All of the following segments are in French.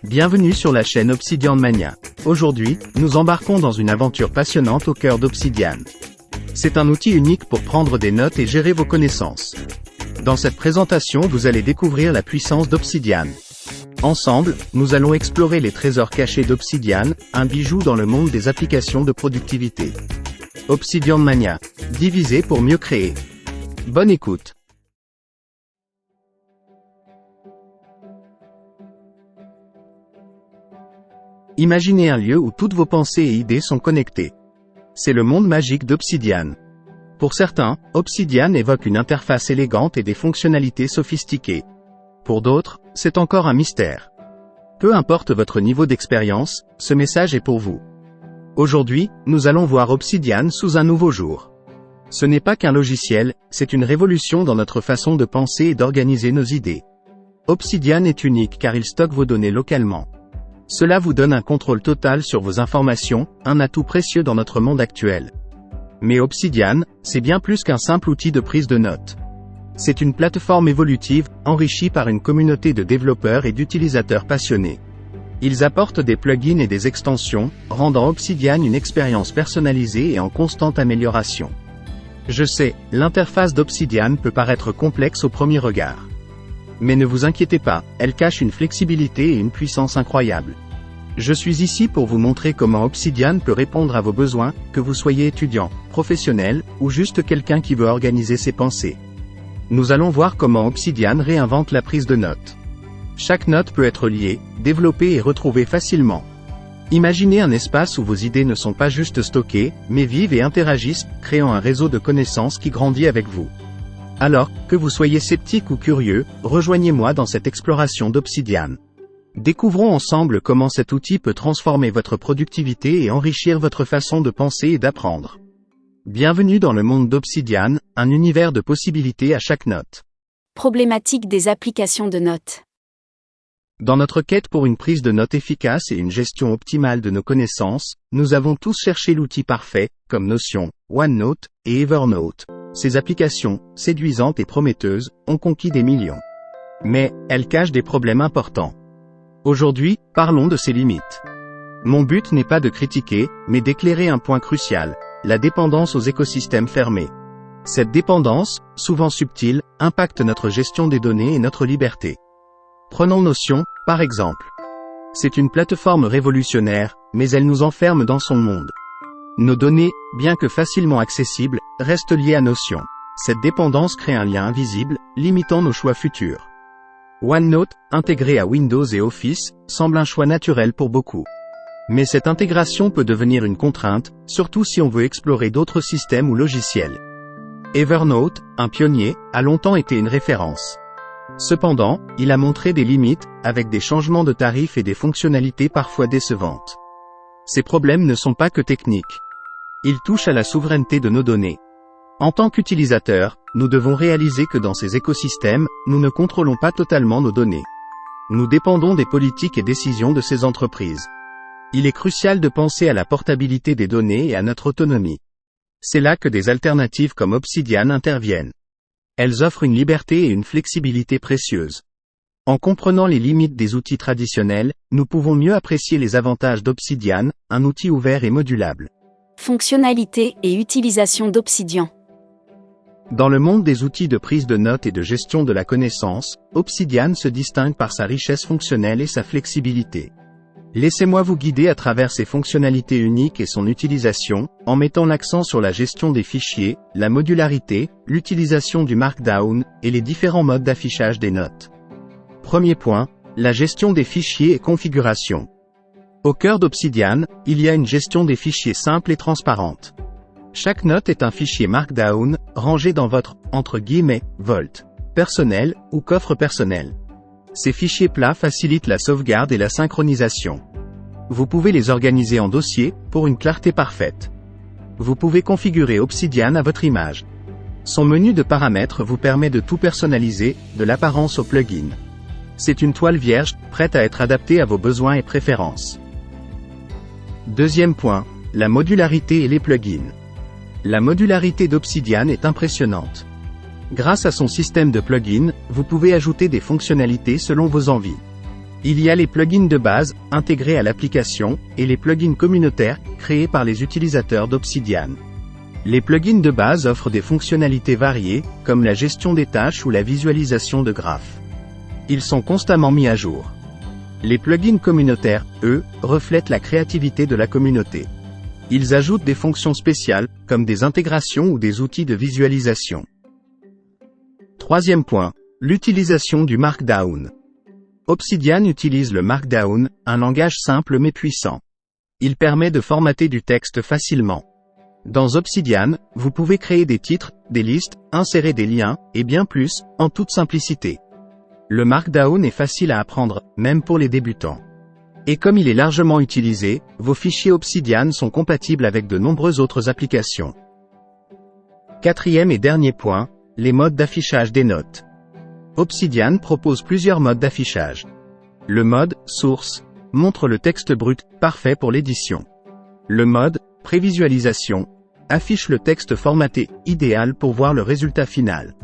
Bienvenue sur la chaîne Obsidian Mania. Aujourd'hui, nous embarquons dans une aventure passionnante au cœur d'Obsidian. C'est un outil unique pour prendre des notes et gérer vos connaissances. Dans cette présentation, vous allez découvrir la puissance d'Obsidian. Ensemble, nous allons explorer les trésors cachés d'Obsidian, un bijou dans le monde des applications de productivité. Obsidian Mania. Diviser pour mieux créer. Bonne écoute. Imaginez un lieu où toutes vos pensées et idées sont connectées. C'est le monde magique d'Obsidian. Pour certains, Obsidian évoque une interface élégante et des fonctionnalités sophistiquées. Pour d'autres, c'est encore un mystère. Peu importe votre niveau d'expérience, ce message est pour vous. Aujourd'hui, nous allons voir Obsidian sous un nouveau jour. Ce n'est pas qu'un logiciel, c'est une révolution dans notre façon de penser et d'organiser nos idées. Obsidian est unique car il stocke vos données localement. Cela vous donne un contrôle total sur vos informations, un atout précieux dans notre monde actuel. Mais Obsidian, c'est bien plus qu'un simple outil de prise de notes. C'est une plateforme évolutive, enrichie par une communauté de développeurs et d'utilisateurs passionnés. Ils apportent des plugins et des extensions, rendant Obsidian une expérience personnalisée et en constante amélioration. Je sais, l'interface d'Obsidian peut paraître complexe au premier regard. Mais ne vous inquiétez pas, elle cache une flexibilité et une puissance incroyables. Je suis ici pour vous montrer comment Obsidian peut répondre à vos besoins, que vous soyez étudiant, professionnel, ou juste quelqu'un qui veut organiser ses pensées. Nous allons voir comment Obsidian réinvente la prise de notes. Chaque note peut être liée, développée et retrouvée facilement. Imaginez un espace où vos idées ne sont pas juste stockées, mais vivent et interagissent, créant un réseau de connaissances qui grandit avec vous. Alors, que vous soyez sceptique ou curieux, rejoignez-moi dans cette exploration d'Obsidian. Découvrons ensemble comment cet outil peut transformer votre productivité et enrichir votre façon de penser et d'apprendre. Bienvenue dans le monde d'Obsidian, un univers de possibilités à chaque note. Problématique des applications de notes. Dans notre quête pour une prise de notes efficace et une gestion optimale de nos connaissances, nous avons tous cherché l'outil parfait, comme Notion, OneNote et Evernote. Ces applications, séduisantes et prometteuses, ont conquis des millions. Mais, elles cachent des problèmes importants. Aujourd'hui, parlons de ces limites. Mon but n'est pas de critiquer, mais d'éclairer un point crucial, la dépendance aux écosystèmes fermés. Cette dépendance, souvent subtile, impacte notre gestion des données et notre liberté. Prenons Notion, par exemple. C'est une plateforme révolutionnaire, mais elle nous enferme dans son monde. Nos données, bien que facilement accessibles, restent liées à Notion. Cette dépendance crée un lien invisible, limitant nos choix futurs. OneNote, intégré à Windows et Office, semble un choix naturel pour beaucoup. Mais cette intégration peut devenir une contrainte, surtout si on veut explorer d'autres systèmes ou logiciels. Evernote, un pionnier, a longtemps été une référence. Cependant, il a montré des limites, avec des changements de tarifs et des fonctionnalités parfois décevantes. Ces problèmes ne sont pas que techniques. Ils touchent à la souveraineté de nos données. En tant qu'utilisateurs, nous devons réaliser que dans ces écosystèmes, nous ne contrôlons pas totalement nos données. Nous dépendons des politiques et décisions de ces entreprises. Il est crucial de penser à la portabilité des données et à notre autonomie. C'est là que des alternatives comme Obsidian interviennent. Elles offrent une liberté et une flexibilité précieuses. En comprenant les limites des outils traditionnels, nous pouvons mieux apprécier les avantages d'Obsidian, un outil ouvert et modulable. Fonctionnalité et utilisation d'Obsidian. Dans le monde des outils de prise de notes et de gestion de la connaissance, Obsidian se distingue par sa richesse fonctionnelle et sa flexibilité. Laissez-moi vous guider à travers ses fonctionnalités uniques et son utilisation, en mettant l'accent sur la gestion des fichiers, la modularité, l'utilisation du Markdown, et les différents modes d'affichage des notes. Premier point, la gestion des fichiers et configuration. Au cœur d'Obsidian, il y a une gestion des fichiers simple et transparente. Chaque note est un fichier Markdown, rangé dans votre, vault, personnel, ou coffre personnel. Ces fichiers plats facilitent la sauvegarde et la synchronisation. Vous pouvez les organiser en dossiers, pour une clarté parfaite. Vous pouvez configurer Obsidian à votre image. Son menu de paramètres vous permet de tout personnaliser, de l'apparence au plugin. C'est une toile vierge, prête à être adaptée à vos besoins et préférences. Deuxième point, la modularité et les plugins. La modularité d'Obsidian est impressionnante. Grâce à son système de plugins, vous pouvez ajouter des fonctionnalités selon vos envies. Il y a les plugins de base, intégrés à l'application, et les plugins communautaires, créés par les utilisateurs d'Obsidian. Les plugins de base offrent des fonctionnalités variées, comme la gestion des tâches ou la visualisation de graphes. Ils sont constamment mis à jour. Les plugins communautaires, eux, reflètent la créativité de la communauté. Ils ajoutent des fonctions spéciales, comme des intégrations ou des outils de visualisation. Troisième point, l'utilisation du Markdown. Obsidian utilise le Markdown, un langage simple mais puissant. Il permet de formater du texte facilement. Dans Obsidian, vous pouvez créer des titres, des listes, insérer des liens, et bien plus, en toute simplicité. Le Markdown est facile à apprendre, même pour les débutants. Et comme il est largement utilisé, vos fichiers Obsidian sont compatibles avec de nombreuses autres applications. Quatrième et dernier point, les modes d'affichage des notes. Obsidian propose plusieurs modes d'affichage. Le mode « Source » montre le texte brut, parfait pour l'édition. Le mode « Prévisualisation » affiche le texte formaté, idéal pour voir le résultat final.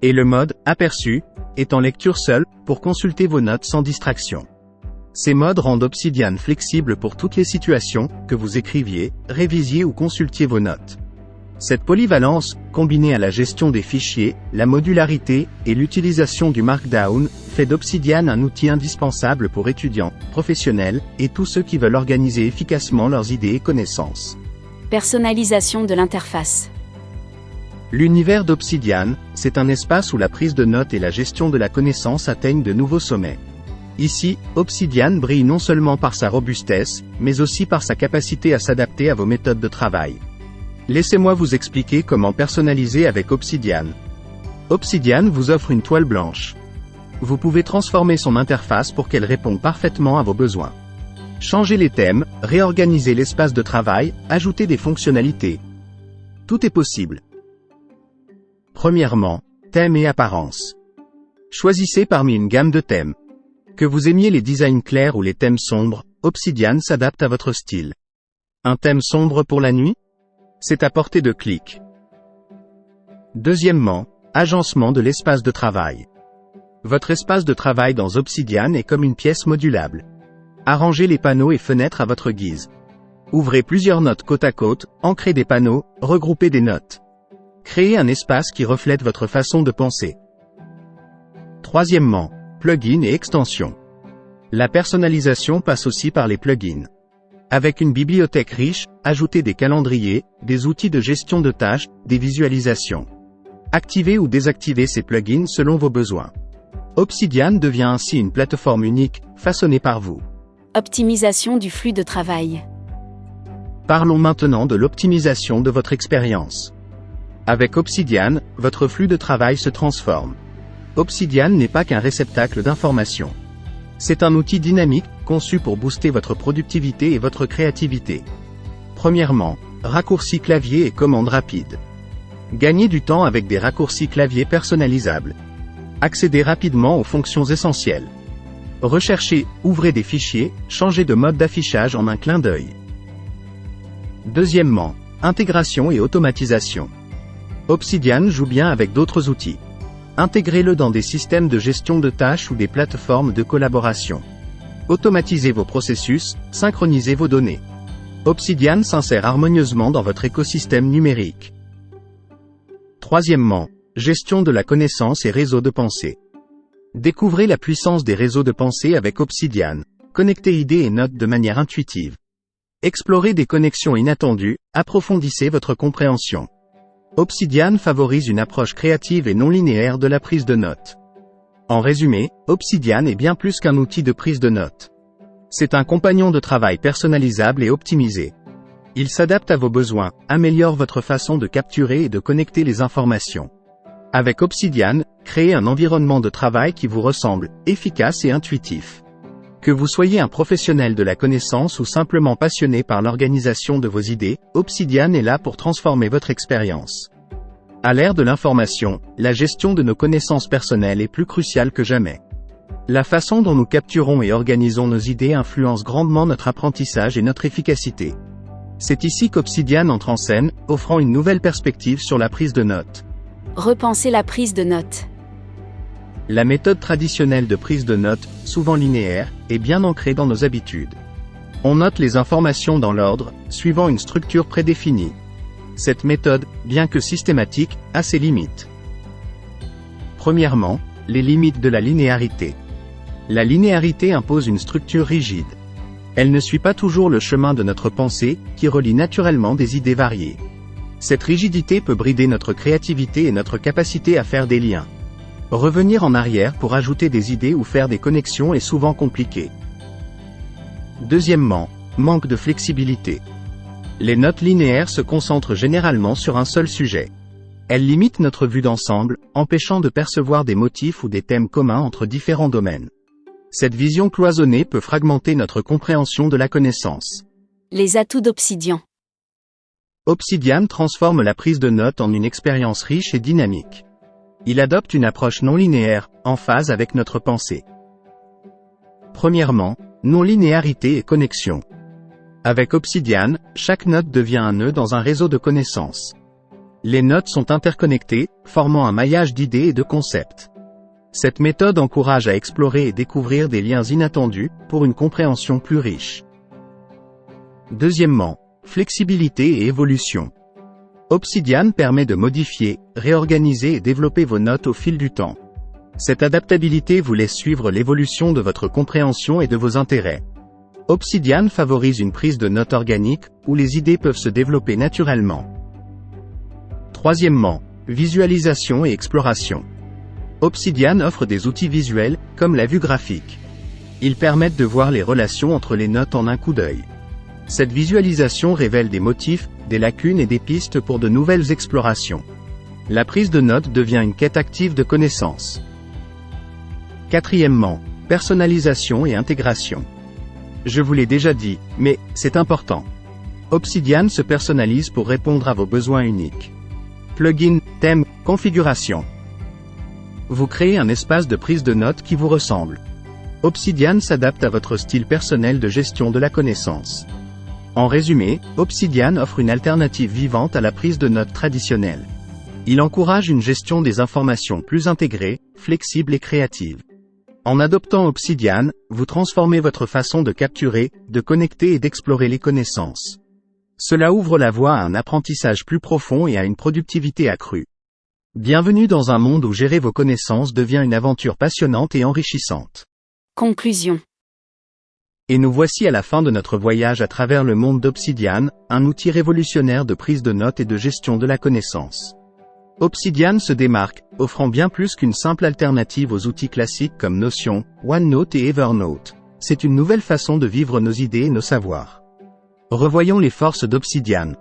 Et le mode « Aperçu » est en lecture seule, pour consulter vos notes sans distraction. Ces modes rendent Obsidian flexible pour toutes les situations, que vous écriviez, révisiez ou consultiez vos notes. Cette polyvalence, combinée à la gestion des fichiers, la modularité, et l'utilisation du Markdown, fait d'Obsidian un outil indispensable pour étudiants, professionnels, et tous ceux qui veulent organiser efficacement leurs idées et connaissances. Personnalisation de l'interface. L'univers d'Obsidian, c'est un espace où la prise de notes et la gestion de la connaissance atteignent de nouveaux sommets. Ici, Obsidian brille non seulement par sa robustesse, mais aussi par sa capacité à s'adapter à vos méthodes de travail. Laissez-moi vous expliquer comment personnaliser avec Obsidian. Obsidian vous offre une toile blanche. Vous pouvez transformer son interface pour qu'elle réponde parfaitement à vos besoins. Changer les thèmes, réorganiser l'espace de travail, ajouter des fonctionnalités. Tout est possible. Premièrement, thèmes et apparence. Choisissez parmi une gamme de thèmes. Que vous aimiez les designs clairs ou les thèmes sombres, Obsidian s'adapte à votre style. Un thème sombre pour la nuit? C'est à portée de clic. Deuxièmement, agencement de l'espace de travail. Votre espace de travail dans Obsidian est comme une pièce modulable. Arrangez les panneaux et fenêtres à votre guise. Ouvrez plusieurs notes côte à côte, ancrez des panneaux, regroupez des notes. Créez un espace qui reflète votre façon de penser. Troisièmement, plugins et extensions. La personnalisation passe aussi par les plugins. Avec une bibliothèque riche, ajoutez des calendriers, des outils de gestion de tâches, des visualisations. Activez ou désactivez ces plugins selon vos besoins. Obsidian devient ainsi une plateforme unique, façonnée par vous. Optimisation du flux de travail. Parlons maintenant de l'optimisation de votre expérience. Avec Obsidian, votre flux de travail se transforme. Obsidian n'est pas qu'un réceptacle d'informations. C'est un outil dynamique, conçu pour booster votre productivité et votre créativité. Premièrement, raccourcis clavier et commandes rapides. Gagnez du temps avec des raccourcis clavier personnalisables. Accédez rapidement aux fonctions essentielles. Recherchez, ouvrez des fichiers, changez de mode d'affichage en un clin d'œil. Deuxièmement, intégration et automatisation. Obsidian joue bien avec d'autres outils. Intégrez-le dans des systèmes de gestion de tâches ou des plateformes de collaboration. Automatisez vos processus, synchronisez vos données. Obsidian s'insère harmonieusement dans votre écosystème numérique. Troisièmement, gestion de la connaissance et réseaux de pensée. Découvrez la puissance des réseaux de pensée avec Obsidian. Connectez idées et notes de manière intuitive. Explorez des connexions inattendues, approfondissez votre compréhension. Obsidian favorise une approche créative et non linéaire de la prise de notes. En résumé, Obsidian est bien plus qu'un outil de prise de notes. C'est un compagnon de travail personnalisable et optimisé. Il s'adapte à vos besoins, améliore votre façon de capturer et de connecter les informations. Avec Obsidian, créez un environnement de travail qui vous ressemble, efficace et intuitif. Que vous soyez un professionnel de la connaissance ou simplement passionné par l'organisation de vos idées, Obsidian est là pour transformer votre expérience. À l'ère de l'information, la gestion de nos connaissances personnelles est plus cruciale que jamais. La façon dont nous capturons et organisons nos idées influence grandement notre apprentissage et notre efficacité. C'est ici qu'Obsidian entre en scène, offrant une nouvelle perspective sur la prise de notes. Repensez la prise de notes. La méthode traditionnelle de prise de notes, souvent linéaire, est bien ancrée dans nos habitudes. On note les informations dans l'ordre, suivant une structure prédéfinie. Cette méthode, bien que systématique, a ses limites. Premièrement, les limites de la linéarité. La linéarité impose une structure rigide. Elle ne suit pas toujours le chemin de notre pensée, qui relie naturellement des idées variées. Cette rigidité peut brider notre créativité et notre capacité à faire des liens. Revenir en arrière pour ajouter des idées ou faire des connexions est souvent compliqué. Deuxièmement, manque de flexibilité. Les notes linéaires se concentrent généralement sur un seul sujet. Elles limitent notre vue d'ensemble, empêchant de percevoir des motifs ou des thèmes communs entre différents domaines. Cette vision cloisonnée peut fragmenter notre compréhension de la connaissance. Les atouts d'Obsidian. Obsidian transforme la prise de notes en une expérience riche et dynamique. Il adopte une approche non linéaire, en phase avec notre pensée. Premièrement, non-linéarité et connexion. Avec Obsidian, chaque note devient un nœud dans un réseau de connaissances. Les notes sont interconnectées, formant un maillage d'idées et de concepts. Cette méthode encourage à explorer et découvrir des liens inattendus, pour une compréhension plus riche. Deuxièmement, flexibilité et évolution. Obsidian permet de modifier, réorganiser et développer vos notes au fil du temps. Cette adaptabilité vous laisse suivre l'évolution de votre compréhension et de vos intérêts. Obsidian favorise une prise de notes organique, où les idées peuvent se développer naturellement. Troisièmement, visualisation et exploration. Obsidian offre des outils visuels, comme la vue graphique. Ils permettent de voir les relations entre les notes en un coup d'œil. Cette visualisation révèle des motifs, des lacunes et des pistes pour de nouvelles explorations. La prise de notes devient une quête active de connaissances. Quatrièmement, personnalisation et intégration. Je vous l'ai déjà dit, mais c'est important. Obsidian se personnalise pour répondre à vos besoins uniques. Plugin, thème, configuration. Vous créez un espace de prise de notes qui vous ressemble. Obsidian s'adapte à votre style personnel de gestion de la connaissance. En résumé, Obsidian offre une alternative vivante à la prise de notes traditionnelle. Il encourage une gestion des informations plus intégrée, flexible et créative. En adoptant Obsidian, vous transformez votre façon de capturer, de connecter et d'explorer les connaissances. Cela ouvre la voie à un apprentissage plus profond et à une productivité accrue. Bienvenue dans un monde où gérer vos connaissances devient une aventure passionnante et enrichissante. Conclusion. Et nous voici à la fin de notre voyage à travers le monde d'Obsidian, un outil révolutionnaire de prise de notes et de gestion de la connaissance. Obsidian se démarque, offrant bien plus qu'une simple alternative aux outils classiques comme Notion, OneNote et Evernote. C'est une nouvelle façon de vivre nos idées et nos savoirs. Revoyons les forces d'Obsidian.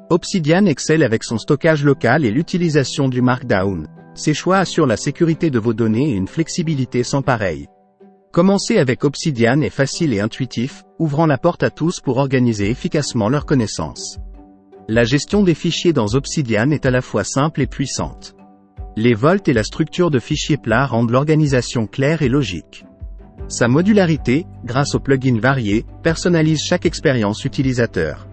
Obsidian excelle avec son stockage local et l'utilisation du Markdown. Ses choix assurent la sécurité de vos données et une flexibilité sans pareille. Commencer avec Obsidian est facile et intuitif, ouvrant la porte à tous pour organiser efficacement leurs connaissances. La gestion des fichiers dans Obsidian est à la fois simple et puissante. Les volts et la structure de fichiers plats rendent l'organisation claire et logique. Sa modularité, grâce aux plugins variés, personnalise chaque expérience utilisateur.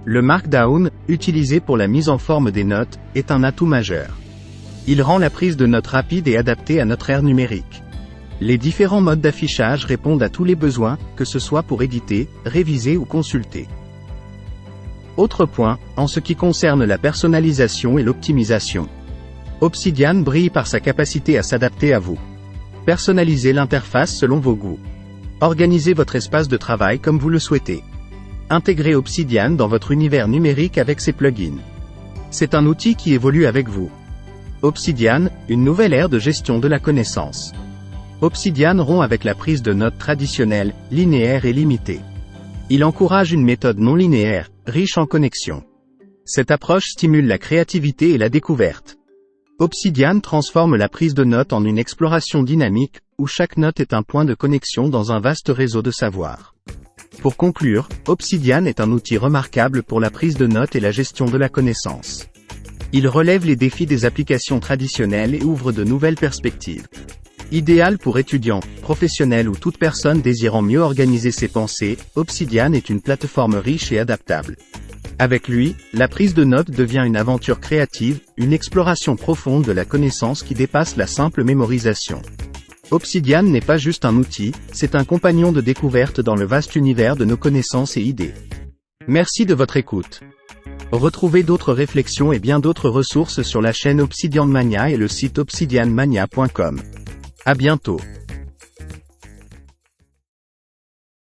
Le Markdown, utilisé pour la mise en forme des notes, est un atout majeur. Il rend la prise de notes rapide et adaptée à notre ère numérique. Les différents modes d'affichage répondent à tous les besoins, que ce soit pour éditer, réviser ou consulter. Autre point, en ce qui concerne la personnalisation et l'optimisation. Obsidian brille par sa capacité à s'adapter à vous. Personnalisez l'interface selon vos goûts. Organisez votre espace de travail comme vous le souhaitez. Intégrez Obsidian dans votre univers numérique avec ses plugins. C'est un outil qui évolue avec vous. Obsidian, une nouvelle ère de gestion de la connaissance. Obsidian rompt avec la prise de notes traditionnelle, linéaire et limitée. Il encourage une méthode non linéaire, riche en connexions. Cette approche stimule la créativité et la découverte. Obsidian transforme la prise de notes en une exploration dynamique, où chaque note est un point de connexion dans un vaste réseau de savoir. Pour conclure, Obsidian est un outil remarquable pour la prise de notes et la gestion de la connaissance. Il relève les défis des applications traditionnelles et ouvre de nouvelles perspectives. Idéal pour étudiants, professionnels ou toute personne désirant mieux organiser ses pensées, Obsidian est une plateforme riche et adaptable. Avec lui, la prise de notes devient une aventure créative, une exploration profonde de la connaissance qui dépasse la simple mémorisation. Obsidian n'est pas juste un outil, c'est un compagnon de découverte dans le vaste univers de nos connaissances et idées. Merci de votre écoute. Retrouvez d'autres réflexions et bien d'autres ressources sur la chaîne Obsidian Mania et le site obsidianmania.com. À bientôt.